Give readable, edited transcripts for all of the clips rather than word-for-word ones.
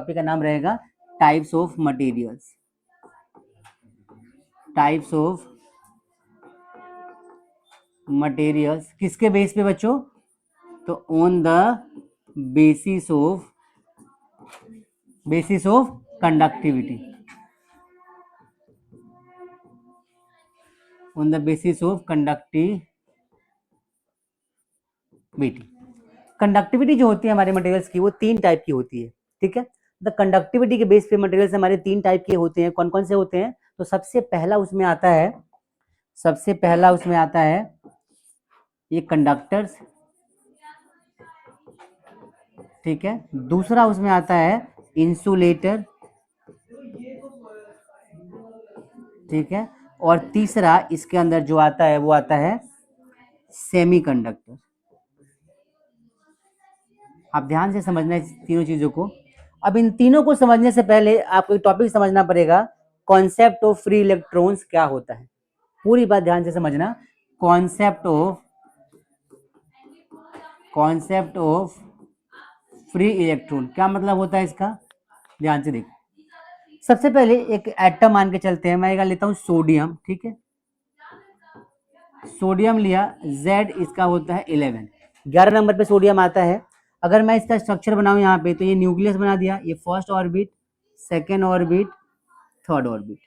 Topic का नाम रहेगा types of materials. Types of materials किसके बेस पे बच्चों? तो on the basis of conductivity, on the basis of conductivity. Conductivity जो होती है हमारे मटेरियल्स की वो 3 टाइप की होती है, ठीक है। द कंडक्टिविटी के बेस पे मटेरियल्स हमारे 3 टाइप के होते हैं। कौन कौन से होते हैं? तो सबसे पहला उसमें आता है ये कंडक्टर्स, ठीक है। दूसरा उसमें आता है इंसुलेटर, ठीक है। और तीसरा इसके अंदर जो आता है वो आता है सेमीकंडक्टर। आप ध्यान से समझना इस तीनों चीजों को। अब इन तीनों को समझने से पहले आपको एक टॉपिक समझना पड़ेगा, कॉन्सेप्ट ऑफ फ्री इलेक्ट्रॉन्स क्या होता है। पूरी बात ध्यान से समझना। कॉन्सेप्ट ऑफ फ्री इलेक्ट्रॉन क्या मतलब होता है इसका? ध्यान से देखो। सबसे पहले एक एटम मान के चलते हैं, मैं लेता हूं सोडियम, ठीक है। सोडियम लिया, Z इसका होता है 11, 11 नंबर पे सोडियम आता है। अगर मैं इसका स्ट्रक्चर बनाऊं यहाँ पे, तो ये न्यूक्लियस बना दिया, ये first orbit, second orbit, third orbit.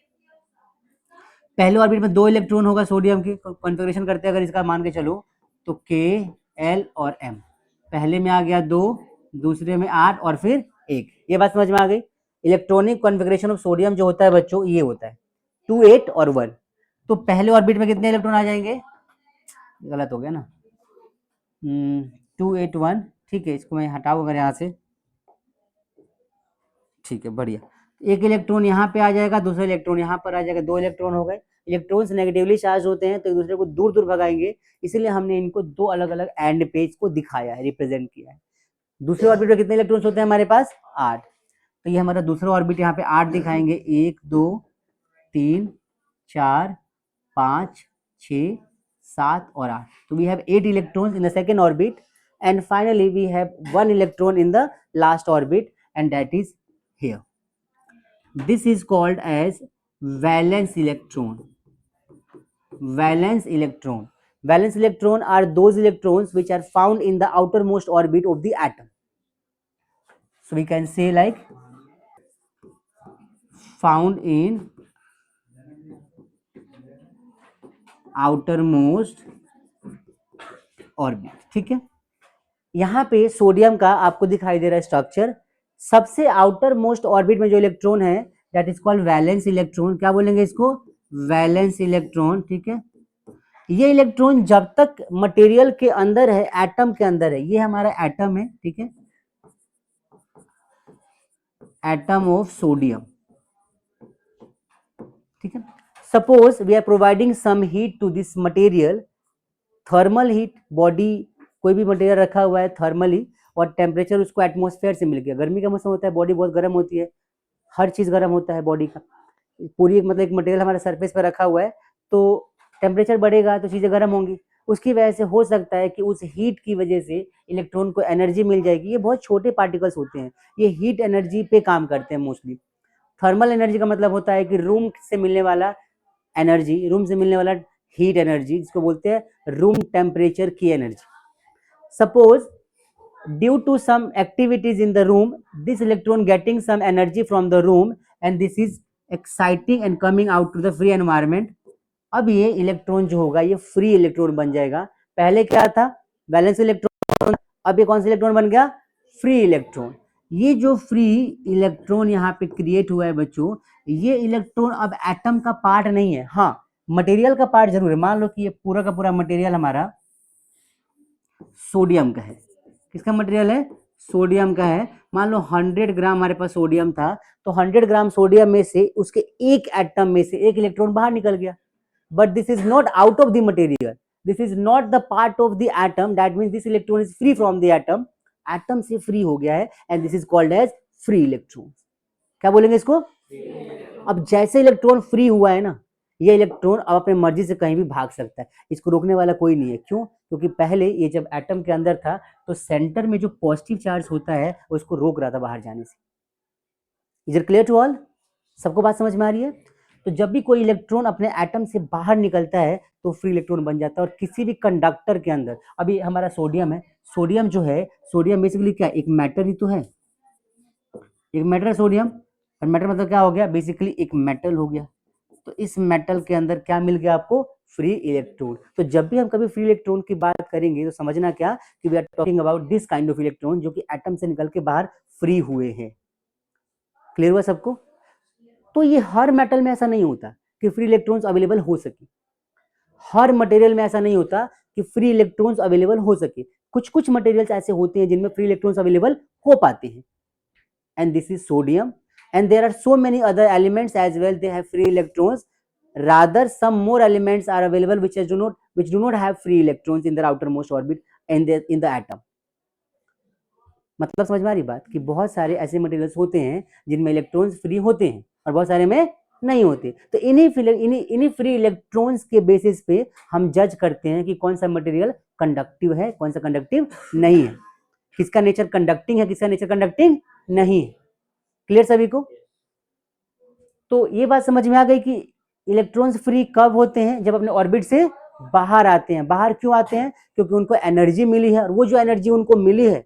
पहले ऑर्बिट में 2 इलेक्ट्रॉन होगा सोडियम की, कॉन्फ़िगरेशन करते हैं अगर इसका मान के चलो तो K, L और M। पहले में आ गया 2, दूसरे में 8 और फिर 1। ये बात समझ में आ गई। इलेक्ट्रॉनिक कॉन्फ़िगरेशन ऑफ सोडियम जो होता है बच्चों, ये होता है 2, 8 और 1। तो पहले ऑर्बिट में कितने इलेक्ट्रॉन आ जाएंगे? गलत हो गया ना, 2, 8, 1, ठीक है। इसको मैं हटाऊं अगर यहाँ से, ठीक है, बढ़िया। एक इलेक्ट्रॉन यहाँ पे आ जाएगा, दूसरा इलेक्ट्रॉन यहाँ पर आ जाएगा, 2 इलेक्ट्रॉन हो गए। इलेक्ट्रॉन्स नेगेटिवली चार्ज होते हैं तो एक दूसरे को दूर दूर भगाएंगे, इसीलिए हमने इनको 2 अलग अलग एंड पेज को दिखाया है, रिप्रेजेंट किया है। दूसरे ऑर्बिट में कितने इलेक्ट्रॉन्स होते हैं हमारे पास? 8। तो ये हमारा दूसरा ऑर्बिट यहाँ पे 8 दिखाएंगे, 1, 2, 3, 4, 5, 6, 7 और 8। तो we have 8 electrons in the second orbit and finally we have 1 electron in the last orbit and that is here. This is called as valence electron. Valence electron. Valence electron are those electrons which are found in the outermost orbit of the atom. So we can say like found in outermost orbit, ठीक है। यहाँ पे sodium का आपको दिखाई दे रहा है structure. सबसे आउटर मोस्ट ऑर्बिट में जो इलेक्ट्रॉन है that is called valence electron. क्या बोलेंगे इसको? वैलेंस इलेक्ट्रॉन, ठीक है। ये इलेक्ट्रॉन जब तक मटेरियल के अंदर है, एटम के अंदर है, ये हमारा एटम है, ठीक है, एटम ऑफ सोडियम, ठीक है। Suppose we are providing some heat to this material, thermal heat, body कोई भी मटेरियल रखा हुआ है थर्मली, और टेम्परेचर उसको एटमॉस्फेयर से मिल गया। गर्मी का मौसम होता है, बॉडी बहुत गर्म होती है, हर चीज गर्म होता है बॉडी का। पूरी मतलब एक मटेरियल हमारे सरफेस पर रखा हुआ है, तो टेम्परेचर बढ़ेगा तो चीजें गर्म होंगी। उसकी वजह से हो सकता है कि उस हीट की वजह से इलेक्ट्रॉन को एनर्जी मिल जाएगी। ये बहुत छोटे पार्टिकल्स होते हैं, ये हीट एनर्जी पे काम करते हैं मोस्टली। थर्मल एनर्जी का मतलब होता है कि रूम से मिलने वाला एनर्जी, रूम से मिलने वाला हीट एनर्जी, जिसको बोलते हैं रूम टेम्परेचर की energy. Suppose due to some activities in the room, this electron getting some energy from the room and this is exciting and coming out to the free environment. अब ये electron जो होगा ये free electron बन जाएगा। पहले क्या था? Valence electron. अब ये कौन सा इलेक्ट्रॉन बन गया? Free electron. ये जो फ्री इलेक्ट्रॉन यहाँ पे क्रिएट हुआ है बच्चों, ये इलेक्ट्रॉन अब एटम का पार्ट नहीं है, हाँ मटेरियल का पार्ट जरूर है। मान लो कि ये पूरा का पूरा मटेरियल हमारा सोडियम का है। किसका मटेरियल है? सोडियम का है। मान लो 100 ग्राम हमारे पास सोडियम था, तो 100 ग्राम सोडियम में से उसके एक एटम में से एक इलेक्ट्रॉन बाहर निकल गया। But this is not out of the material, this is not the part of the atom, that means this electron is free from the atom. Atom से फ्री हो गया है and this is called as free electron. क्या बोलेंगे इसको? अब जैसे electron free हुआ है ना, ये इलेक्ट्रॉन अब अपने मर्जी से कहीं भी भाग सकता है, इसको रोकने वाला कोई नहीं है। क्यों? क्योंकि पहले ये जब एटम के अंदर था तो सेंटर में जो पॉजिटिव चार्ज होता है उसको रोक रहा था बाहर जाने से। Is it clear to all? सबको बात समझ में आ रही है? तो जब भी कोई इलेक्ट्रॉन अपने एटम से बाहर निकलता है तो फ्री इलेक्ट्रॉन बन जाता है। और किसी भी कंडक्टर के अंदर, अभी हमारा सोडियम है, सोडियम जो है, सोडियम बेसिकली क्या, एक मेटल ही तो है, एक मेटल है सोडियम। और मेटल मतलब क्या हो गया, बेसिकली एक मेटल हो गया। तो इस मेटल के अंदर क्या मिल गया आपको, फ्री इलेक्ट्रॉन। तो जब भी हम कभी फ्री इलेक्ट्रॉन की बात करेंगे तो समझना क्या कि we are talking about this kind of electron जो कि एटम से निकल के बाहर फ्री हुए हैं। क्लियर हुआ सबको? तो ये हर मेटल में ऐसा नहीं होता कि फ्री इलेक्ट्रॉन्स अवेलेबल हो सके, हर मटेरियल में ऐसा नहीं होता कि फ्री इलेक्ट्रॉन्स अवेलेबल हो सके। कुछ कुछ मटेरियल्स ऐसे होते हैं जिनमें फ्री इलेक्ट्रॉन्स अवेलेबल हो पाते हैं, and this is sodium, and there are so many other elements as well, they have free electrons. Rather some more elements are available which do not have free electrons in their outermost orbit and in the atom. मतलब समझ में आ रही बात कि बहुत सारे ऐसे materials होते हैं जिनमें इलेक्ट्रॉन्स फ्री होते हैं और बहुत सारे में नहीं होते। तो इन्हीं फ्री इलेक्ट्रॉन्स के बेसिस पे हम जज करते हैं कि कौन सा मटेरियल कंडक्टिव है, कौन सा कंडक्टिव नहीं है, किसका नेचर कंडक्टिंग है, किसका नेचर कंडक्टिंग नहीं है। क्लियर सभी को? तो ये बात समझ में आ गई कि इलेक्ट्रॉन्स फ्री कब होते हैं, जब अपने ऑर्बिट से बाहर आते हैं। बाहर क्यों आते हैं? क्योंकि उनको एनर्जी मिली है, और वो जो एनर्जी उनको मिली है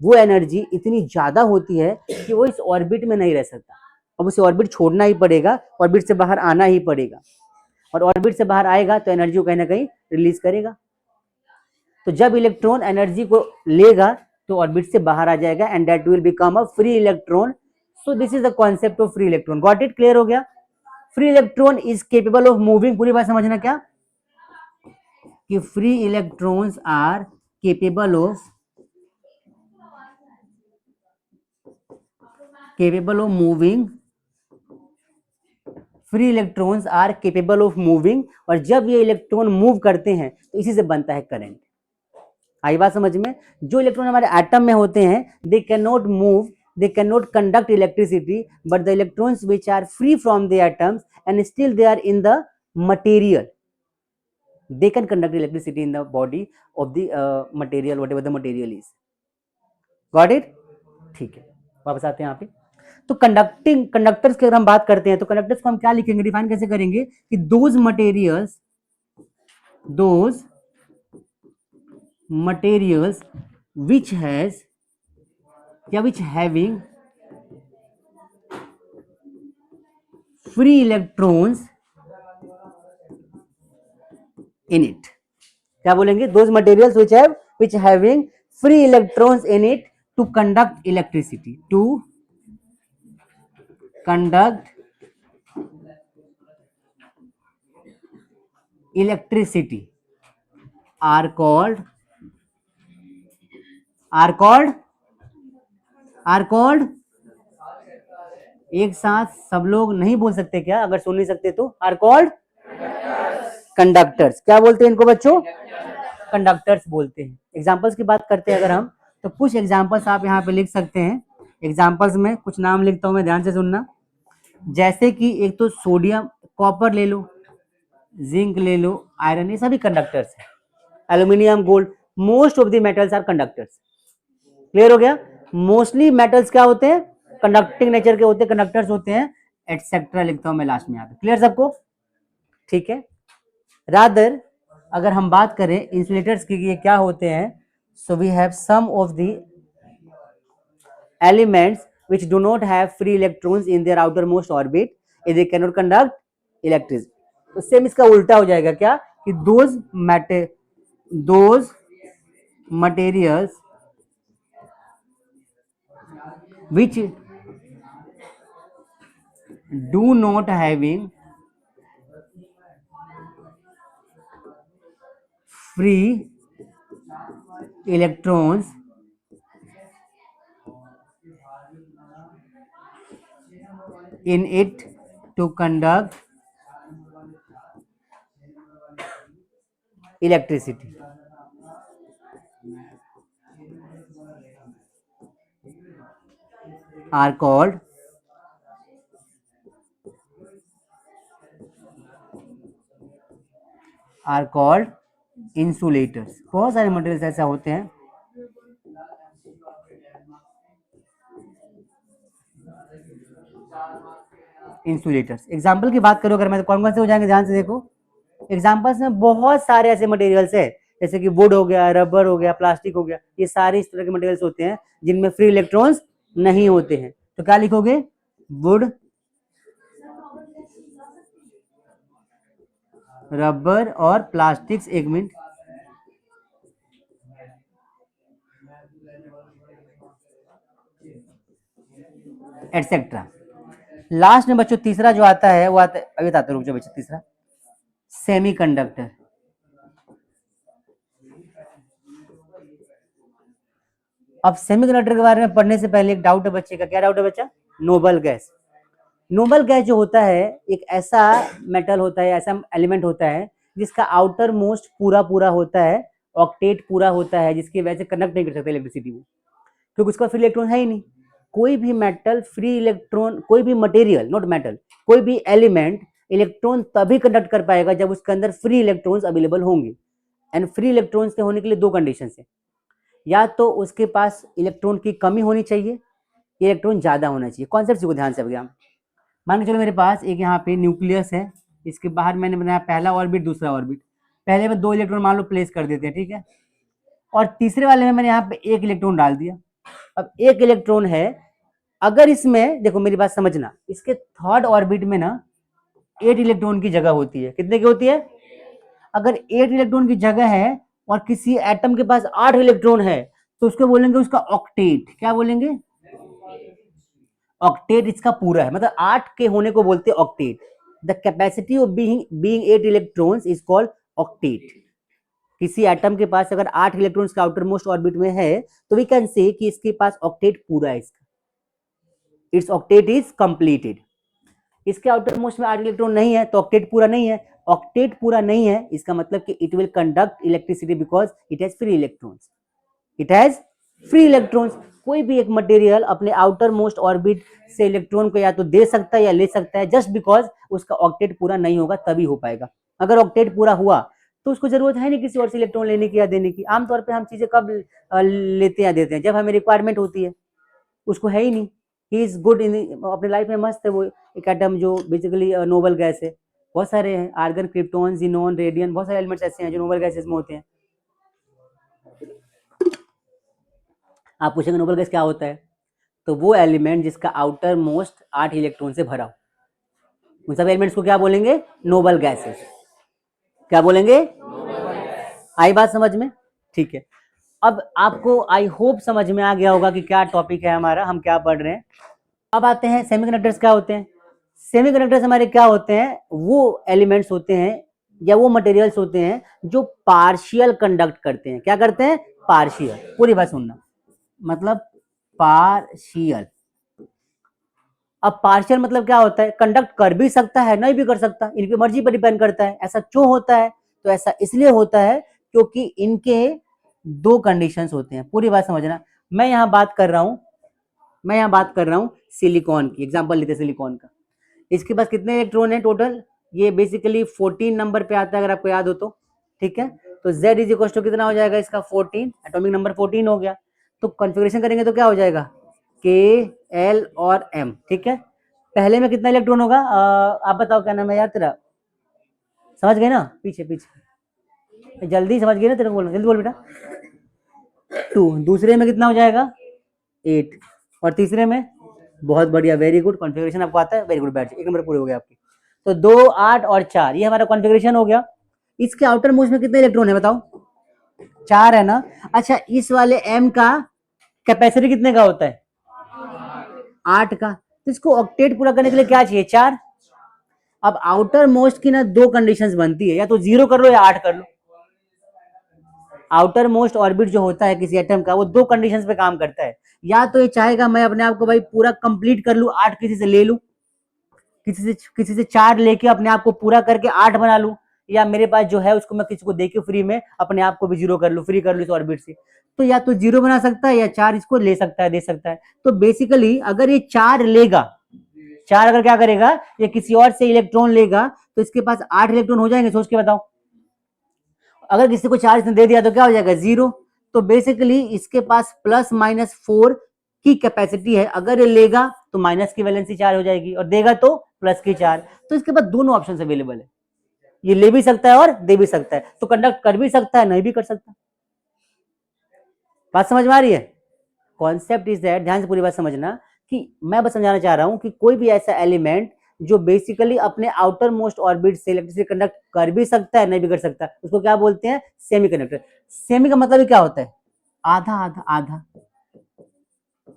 वो एनर्जी इतनी ज्यादा होती है कि वो इस ऑर्बिट में नहीं रह सकता, अब उसे ऑर्बिट छोड़ना ही पड़ेगा, ऑर्बिट से बाहर आना ही पड़ेगा, और ऑर्बिट से बाहर आएगा तो एनर्जी को कहीं ना कहीं रिलीज करेगा। तो जब इलेक्ट्रॉन एनर्जी को लेगा तो ऑर्बिट से बाहर आ जाएगा, and that will become a free electron. So this is the concept of free electron. Got it? Clear हो गया? Free electron is capable of moving, पूरी बात समझना क्या कि free electrons are capable of moving, free electrons are capable of moving. और जब ये इलेक्ट्रॉन मूव करते हैं तो इसी से बनता है करंट। आई बात समझ में? जो इलेक्ट्रॉन हमारे एटम में होते हैं they can not move, they cannot conduct electricity, but the electrons which are free from the atoms and still they are in the material, they can conduct electricity in the body of the material, whatever the material is. Got it? ठीक है, वापस आते हैं यहाँ पे। तो conductors की अगर हम बात करते हैं तो कंडक्टर्स को हम क्या लिखेंगे, डिफाइन कैसे करेंगे कि दोज मटेरियल्स which has या which having free electrons in it. क्या बोलेंगे? those materials which having free electrons in it to conduct electricity, to conduct electricity are called एक साथ सब लोग नहीं बोल सकते क्या? अगर सुन नहीं सकते तो आर कॉल्ड कंडक्टर्स। क्या बोलते हैं इनको बच्चों? कंडक्टर्स बोलते हैं। एग्जांपल्स की बात करते हैं अगर हम, तो कुछ एग्जांपल्स आप यहाँ पे लिख सकते हैं। एग्जांपल्स में कुछ नाम लिखता हूं मैं, ध्यान से सुनना। जैसे कि एक तो सोडियम, कॉपर ले लो, जिंक ले लो, आयरन, ये सभी कंडक्टर्स है। Aluminium, gold, most of the metals are conductors. Clear हो गया? मोस्टली मेटल्स क्या होते हैं? कंडक्टिंग नेचर के होते हैं, कंडक्टर्स होते हैं, एटसेट्रा लिखता हूं मैं लास्ट में यहाँ पे। क्लियर सबको? ठीक है। रादर अगर हम बात करें इंसुलेटर्स की, ये क्या होते हैं, so we have some of the elements which do not have free electrons in their outermost orbit, they cannot conduct electricity. तो सेम इसका उल्टा हो जाएगा क्या कि those materials which do not having free electrons in it to conduct electricity are called insulators. बहुत सारे materials ऐसे होते हैं इंसुलेटर्स। एग्जाम्पल की बात करो अगर मैं, तो कौन कौन से हो जाएंगे, ध्यान से देखो। एग्जाम्पल्स में बहुत सारे ऐसे मटेरियल्स है, जैसे कि वुड हो गया, रबर हो गया, प्लास्टिक हो गया, ये सारे इस तरह के मटेरियल्स होते हैं जिनमें फ्री इलेक्ट्रॉन्स नहीं होते हैं। तो क्या लिखोगे, वुड, रबर और प्लास्टिक्स, एक मिनट, एटसेट्रा। लास्ट में बच्चों तीसरा जो आता है वो आता है, अभी बताते रुक जाओ बच्चों, तीसरा सेमीकंडक्टर। अब सेमीकंडक्टर के बारे में पढ़ने से पहले एक डाउट है बच्चे का, क्या डाउट है बच्चा, नोबल गैस। नोबल गैस जो होता है एक ऐसा मेटल होता है, ऐसा एलिमेंट होता है जिसका आउटर मोस्ट पूरा पूरा होता है, ऑक्टेट पूरा होता है, जिसकी वजह से कनेक्ट नहीं कर सकता इलेक्ट्रिसिटी को, क्योंकि उसका फ्री इलेक्ट्रॉन है ही नहीं। कोई भी मेटल फ्री इलेक्ट्रॉन, कोई भी मटेरियल, नॉट मेटल, कोई भी एलिमेंट इलेक्ट्रॉन तभी कंडक्ट कर पाएगा जब उसके अंदर फ्री इलेक्ट्रॉन्स अवेलेबल होंगे। एंड फ्री इलेक्ट्रॉन्स के होने के लिए दो कंडीशन है, या तो उसके पास इलेक्ट्रॉन की कमी होनी चाहिए, इलेक्ट्रॉन ज्यादा होना चाहिए। कॉन्सेप्ट को ध्यान से भैया, मान के चलो मेरे पास एक यहाँ पे न्यूक्लियस है, इसके बाहर मैंने बनाया पहला ऑर्बिट, दूसरा ऑर्बिट, पहले में 2 इलेक्ट्रॉन मान लो प्लेस कर देते हैं, ठीक है, और तीसरे वाले में मैंने यहाँ पे 1 इलेक्ट्रॉन डाल दिया। अब 1 इलेक्ट्रॉन है, अगर इसमें देखो मेरी बात समझना, इसके थर्ड ऑर्बिट में ना 8 इलेक्ट्रॉन की जगह होती है, कितने की होती है, अगर 8 इलेक्ट्रॉन की जगह है और किसी एटम के पास 8 इलेक्ट्रॉन है तो उसको बोलेंगे उसका ऑक्टेट। क्या बोलेंगे, ऑक्टेट इसका पूरा है, मतलब 8 के होने को बोलते हैं octet. The capacity of being 8 electrons is called octet. किसी एटम के पास अगर 8 इलेक्ट्रॉन्स का आउटर मोस्ट ऑर्बिट में है तो वी कैन से कि इसके पास ऑक्टेट पूरा है, इसका इट्स ऑक्टेट इज कंप्लीटेड। इसके आउटर मोस्ट में 8 इलेक्ट्रॉन नहीं है तो ऑक्टेट पूरा नहीं है। ऑक्टेट पूरा नहीं है इसका मतलब कि it will conduct electricity because it has free electrons, it has free electrons. कोई भी एक मटेरियल अपने आउटर मोस्ट ऑर्बिट से इलेक्ट्रॉन को या तो दे सकता है या ले सकता है, जस्ट बिकॉज उसका ऑक्टेट पूरा नहीं होगा तभी हो पाएगा। अगर ऑक्टेट पूरा हुआ तो उसको जरूरत है नहीं किसी और से इलेक्ट्रॉन लेने की या देने की। आमतौर पे हम चीजें कब लेते हैं देते हैं, जब हमें रिक्वायरमेंट होती है। उसको है ही नहीं, ही इज गुड इन अपने लाइफ में, मस्त है वो एक एटम जो बेसिकली नोबल गैस है। बहुत सारे हैं, आर्गन, क्रिप्टॉन, जीनोन, रेडियन, बहुत सारे एलिमेंट्स ऐसे हैं जो नोबल गैसेस में होते हैं। आप पूछेंगे नोबल गैस क्या होता है, तो वो एलिमेंट जिसका आउटर मोस्ट 8 इलेक्ट्रॉन से भरा हो, उन सब एलिमेंट्स को क्या बोलेंगे, नोबल गैसेस। क्या बोलेंगे, आई बात समझ में, ठीक है। अब आपको आई होप समझ में आ गया होगा कि क्या टॉपिक है हमारा, हम क्या पढ़ रहे हैं। अब आते हैं सेमीकंडक्टर्स क्या होते हैं। सेमीकंडक्टर्स हमारे क्या होते हैं, वो एलिमेंट्स होते हैं या वो मटेरियल्स होते हैं जो पार्शियल कंडक्ट करते हैं। क्या करते हैं, पार्शियल। पूरी बात सुनना, मतलब पार्शियल। अब पार्शियल मतलब क्या होता है, कंडक्ट कर भी सकता है नहीं भी कर सकता, इनकी मर्जी पर डिपेंड करता है। ऐसा क्यों होता है, तो ऐसा इसलिए होता है क्योंकि इनके दो कंडीशंस होते हैं। पूरी बात समझना, मैं यहाँ बात कर रहा हूँ सिलिकॉन की, एग्जांपल लेते हैं सिलिकॉन का। इसके पास कितने इलेक्ट्रॉन है टोटल, ये बेसिकली 14 नंबर पे आता है अगर आपको याद हो तो, ठीक है। तो Z इज इक्वल टू कितना हो जाएगा इसका 14, एटॉमिक नंबर 14 हो गया। तो कॉन्फ़िगरेशन करेंगे तो क्या हो जाएगा K, L और M, ठीक है। पहले में कितना इलेक्ट्रॉन होगा, आप बताओ क्या नाम है यार तेरा, समझ गए ना, पीछे पीछे जल्दी समझ गए ना, तेरे को बोलना, जल्दी बोल बेटा। 2, दूसरे में कितना हो जाएगा 8, और तीसरे में, बहुत बढ़िया, वेरी गुड, कॉन्फ़िगरेशन आपको आता है, वेरी गुड, बैठ 1 नंबर पूरे हो गए आपके। तो 2, 8 और 4 ये हमारा कॉन्फ़िगरेशन हो गया। इसके आउटर मोस्ट में कितने इलेक्ट्रॉन है बताओ, 4 है ना। अच्छा, इस वाले M का कैपेसिटी कितने का होता है, 8 का। तो इसको ऑक्टेट पूरा करने के लिए क्या चाहिए, 4। अब आउटर मोस्ट की ना 2 कंडीशंस बनती है, या तो 0 कर लो या 8 कर लो। आउटर मोस्ट ऑर्बिट जो होता है किसी एटम का, वो 2 कंडीशंस पे काम करता है। या तो ये चाहेगा मैं अपने आप को भाई पूरा कंप्लीट कर लूं, 8 किसी से ले लूं, किसी से 4 लेके अपने आप को पूरा करके 8 बना लूं, या मेरे पास जो है उसको मैं किसी को देके फ्री में अपने आप को भी 0 कर लूं, फ्री कर लूं इस ऑर्बिट से। तो या तो 0 बना सकता है या 4 इसको ले सकता है, दे सकता है। तो बेसिकली अगर ये 4 लेगा, 4 अगर क्या करेगा, ये किसी और से इलेक्ट्रॉन लेगा तो इसके पास 8 इलेक्ट्रॉन हो जाएंगे, सोच के बताओ। अगर किसी को 4 इसने दे दिया तो क्या हो जाएगा 0। तो बेसिकली इसके पास +-4 की कैपेसिटी है, अगर ये लेगा तो माइनस की वैलेंसी चार्ज हो जाएगी और देगा तो प्लस की चार्ज। तो इसके बाद दोनों ऑप्शन अवेलेबल है, ये ले भी सकता है और दे भी सकता है, तो कंडक्ट कर भी सकता है नहीं भी कर सकता। बात समझ में आ रही है? कॉन्सेप्ट इज दैट, ध्यान से पूरी बात समझना, कि मैं बस समझाना चाह रहा हूं कि कोई भी ऐसा एलिमेंट जो बेसिकली अपने आउटर मोस्ट ऑर्बिट से इलेक्ट्रिसिटी कंडक्ट कर भी सकता है नहीं भी कर सकता, उसको क्या बोलते हैं? Semi conductor. सेमी का मतलब क्या होता है? आधा आधा आधा,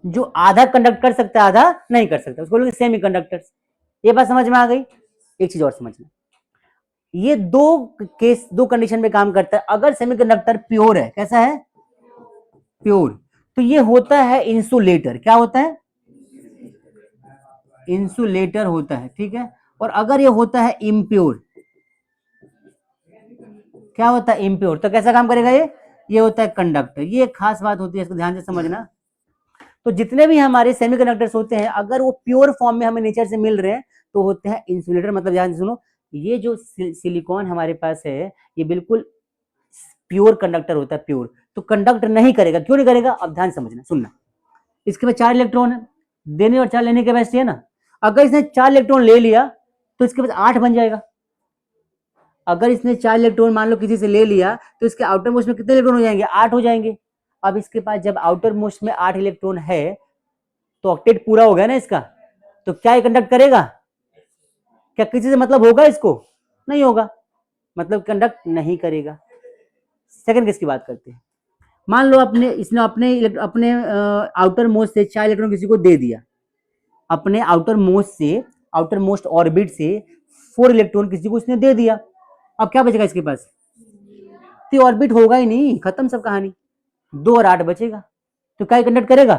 जो आधा कंडक्ट कर सकता है आधा नहीं कर सकता, उसको बोलेंगे सेमी कंडक्टर। ये बात समझ में आ गई? एक चीज और समझना, ये दो कंडीशन में काम करता है। अगर सेमीकंडक्टर प्योर है, कैसा है? प्योर, तो ये होता है इंसुलेटर। क्या होता है? इंसुलेटर होता है, ठीक है। और अगर ये होता है इम्प्योर, क्या होता है? इम्प्योर, तो कैसा काम करेगा ये होता है कंडक्टर। ये एक खास बात होती है, इसको ध्यान से समझना। तो जितने भी हमारे सेमीकंडक्टर्स होते हैं, अगर वो प्योर फॉर्म में हमें नेचर से मिल रहे हैं तो होते हैं इंसुलेटर। मतलब ध्यान से सुनो, ये जो सिलिकॉन हमारे पास है ये बिल्कुल प्योर कंडक्टर होता है, प्योर। तो कंडक्ट नहीं करेगा, क्यों नहीं करेगा? अब ध्यान समझना, सुनना। इसके पास 4 इलेक्ट्रॉन है, देने और 4 लेने की कैपेसिटी है ना। अगर इसने 4 इलेक्ट्रॉन ले लिया तो इसके पास 8 बन जाएगा। अगर इसने 4 इलेक्ट्रॉन मान लो किसी से ले लिया तो इसके आउटर मोस्ट में कितने इलेक्ट्रॉन हो जाएंगे? 8 हो जाएंगे। अब इसके पास जब आउटर मोस्ट में 8 इलेक्ट्रॉन है तो ऑक्टेट पूरा हो गया ना इसका, तो क्या ये कंडक्ट करेगा? क्या किसी से मतलब होगा इसको? नहीं होगा, मतलब कंडक्ट नहीं करेगा। सेकंड केस की बात करते हैं। मान लो इसने अपने आउटर मोस्ट से 4 इलेक्ट्रॉन किसी को दे दिया, अपने आउटर मोस्ट ऑर्बिट से 4 इलेक्ट्रॉन किसी को इसने दे दिया। अब क्या बचेगा इसके पास? तो ऑर्बिट होगा ही नहीं, खत्म सब कहानी। 2 और 8 बचेगा, तो क्या कंडक्ट करेगा?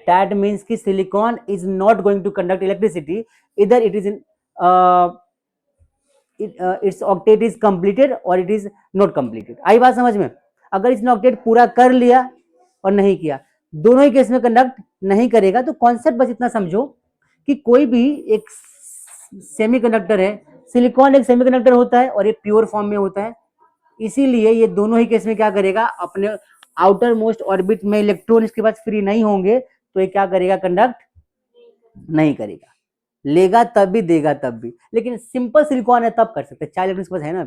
दैट मीन्स कि silicon is not going to conduct electricity, इधर it is in its octet is completed और इट इज नॉट कंप्लीटेड। आई बात समझ में? अगर इसने ऑक्टेट पूरा कर लिया और नहीं किया, दोनों ही केस में कंडक्ट नहीं करेगा। तो कॉन्सेप्ट बस इतना समझो कि कोई भी एक सेमीकंडक्टर है, सिलिकॉन एक सेमीकंडक्टर होता है और ये प्योर फॉर्म में होता है, इसीलिए ये दोनों ही केस में क्या करेगा? अपने आउटर मोस्ट ऑर्बिट में इलेक्ट्रॉन इसके पास फ्री नहीं होंगे तो ये क्या करेगा? कंडक्ट नहीं करेगा। लेगा तब भी, देगा तब भी। लेकिन सिंपल सिलिकॉन है तब कर सकते हैं, 4 इलेक्ट्रॉन इसके पास है ना।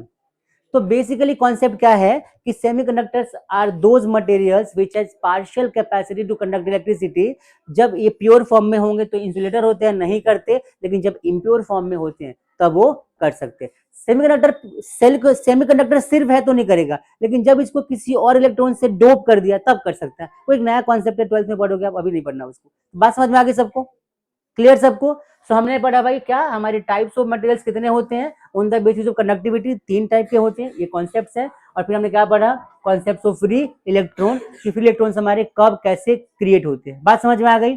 तो बेसिकली कॉन्सेप्ट क्या है कि semiconductors are those materials which has partial capacity to conduct electricity. जब ये प्योर फॉर्म में होंगे तो इंसुलेटर होते हैं, नहीं करते, लेकिन जब इम्प्योर फॉर्म में होते हैं तब वो कर सकते हैं। सेमीकंडक्टर सिर्फ है तो नहीं करेगा, लेकिन जब इसको किसी और इलेक्ट्रॉन से डोप कर दिया तब कर सकता है। वो एक नया कॉन्सेप्ट है, 12th में पढ़ोगे आप, अभी नहीं पढ़ना उसको। बात समझ में आ गई सबको? क्लियर सबको? सो हमने पढ़ा भाई क्या हमारे टाइप्स ऑफ मटेरियल्स कितने होते हैं on the basis of conductivity, 3 type के होते हैं, ये कॉन्सेप्ट्स हैं। और फिर हमने क्या पढ़ा? कॉन्सेप्ट्स ऑफ फ्री इलेक्ट्रॉन, कि फ्री इलेक्ट्रॉन्स हमारे कब कैसे क्रिएट होते हैं। बात समझ में आ गई?